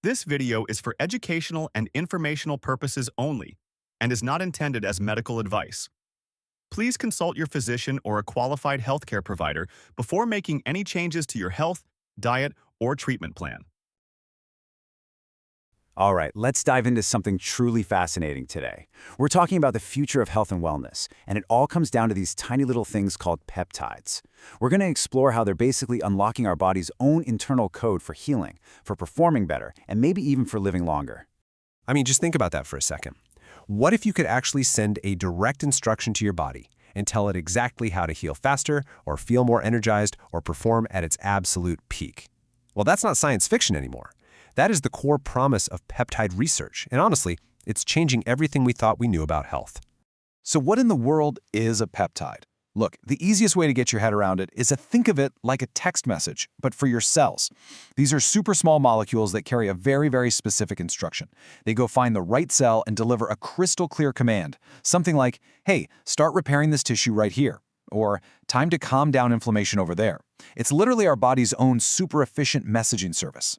This video is for educational and informational purposes only and is not intended as medical advice. Please consult your physician or a qualified healthcare provider before making any changes to your health, diet, or treatment plan. All right, let's dive into something truly fascinating today. We're talking about the future of health and wellness, and it all comes down to these tiny little things called peptides. We're going to explore how they're basically unlocking our body's own internal code for healing, for performing better, and maybe even for living longer. I mean, just think about that for a second. What if you could actually send a direct instruction to your body and tell it exactly how to heal faster, or feel more energized, or perform at its absolute peak? Well, that's not science fiction anymore. That is the core promise of peptide research, and honestly, it's changing everything we thought we knew about health. So what in the world is a peptide? Look, the easiest way to get your head around it is to think of it like a text message, but for your cells. These are super small molecules that carry a very, very specific instruction. They go find the right cell and deliver a crystal clear command, something like, hey, start repairing this tissue right here, or time to calm down inflammation over there. It's literally our body's own super efficient messaging service.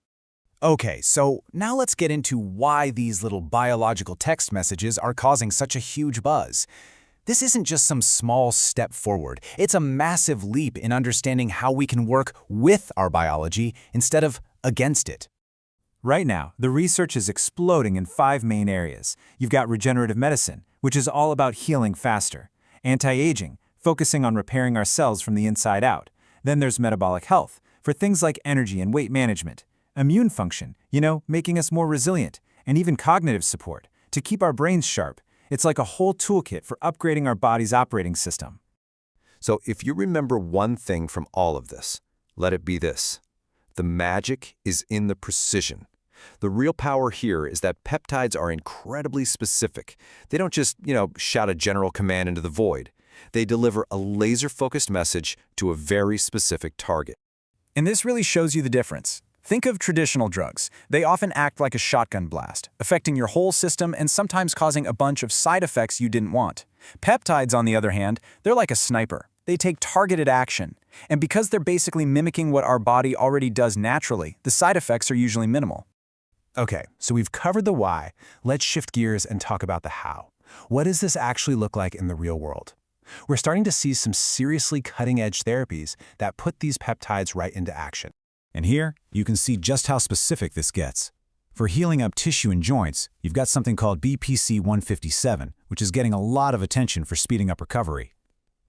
Okay, so now let's get into why these little biological text messages are causing such a huge buzz. This isn't just some small step forward. It's a massive leap in understanding how we can work with our biology instead of against it. Right now, the research is exploding in 5 main areas. You've got regenerative medicine, which is all about healing faster. Anti-aging, focusing on repairing our cells from the inside out. Then there's metabolic health, for things like energy and weight management. Immune function, making us more resilient, and even cognitive support, to keep our brains sharp. It's like a whole toolkit for upgrading our body's operating system. So if you remember one thing from all of this, let it be this. The magic is in the precision. The real power here is that peptides are incredibly specific. They don't just, shout a general command into the void. They deliver a laser-focused message to a very specific target. And this really shows you the difference. Think of traditional drugs. They often act like a shotgun blast, affecting your whole system and sometimes causing a bunch of side effects you didn't want. Peptides, on the other hand, they're like a sniper. They take targeted action. And because they're basically mimicking what our body already does naturally, the side effects are usually minimal. Okay, so we've covered the why. Let's shift gears and talk about the how. What does this actually look like in the real world? We're starting to see some seriously cutting-edge therapies that put these peptides right into action. And here, you can see just how specific this gets. For healing up tissue and joints, you've got something called BPC-157, which is getting a lot of attention for speeding up recovery.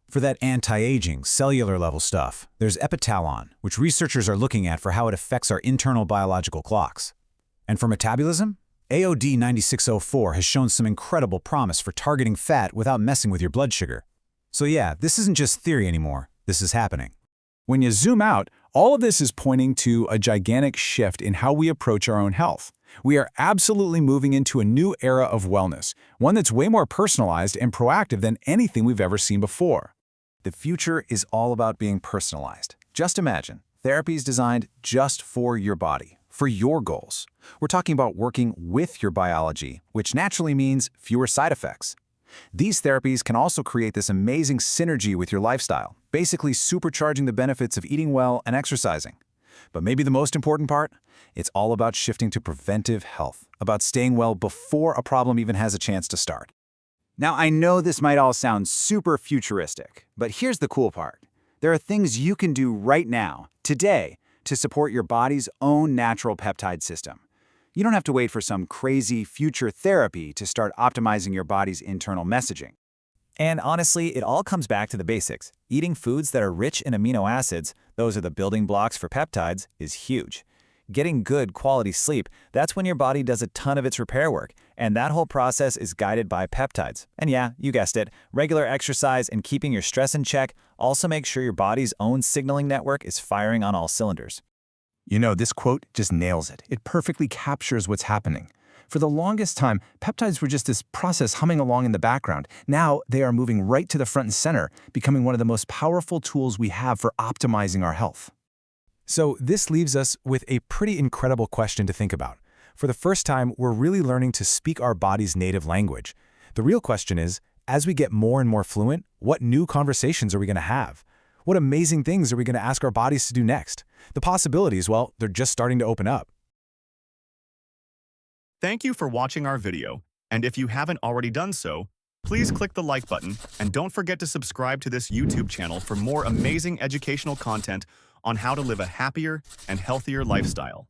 For that anti-aging, cellular-level stuff, there's epitalon, which researchers are looking at for how it affects our internal biological clocks. And for metabolism, AOD9604 has shown some incredible promise for targeting fat without messing with your blood sugar. So yeah, this isn't just theory anymore, this is happening. When you zoom out, all of this is pointing to a gigantic shift in how we approach our own health. We are absolutely moving into a new era of wellness, one that's way more personalized and proactive than anything we've ever seen before. The future is all about being personalized. Just imagine, therapies designed just for your body, for your goals. We're talking about working with your biology, which naturally means fewer side effects. These therapies can also create this amazing synergy with your lifestyle, basically supercharging the benefits of eating well and exercising. But maybe the most important part? It's all about shifting to preventive health, about staying well before a problem even has a chance to start. Now, I know this might all sound super futuristic, but here's the cool part. There are things you can do right now, today, to support your body's own natural peptide system. You don't have to wait for some crazy future therapy to start optimizing your body's internal messaging. And honestly, it all comes back to the basics. Eating foods that are rich in amino acids, those are the building blocks for peptides, is huge. Getting good quality sleep, that's when your body does a ton of its repair work, and that whole process is guided by peptides. And yeah, you guessed it, regular exercise and keeping your stress in check also make sure your body's own signaling network is firing on all cylinders. This quote just nails it. It perfectly captures what's happening. For the longest time, peptides were just this process humming along in the background. Now they are moving right to the front and center, becoming one of the most powerful tools we have for optimizing our health. So this leaves us with a pretty incredible question to think about. For the first time, we're really learning to speak our body's native language. The real question is, as we get more and more fluent, what new conversations are we going to have? What amazing things are we going to ask our bodies to do next? The possibilities, well, they're just starting to open up. Thank you for watching our video, and if you haven't already done so, please click the like button and don't forget to subscribe to this YouTube channel for more amazing educational content on how to live a happier and healthier lifestyle.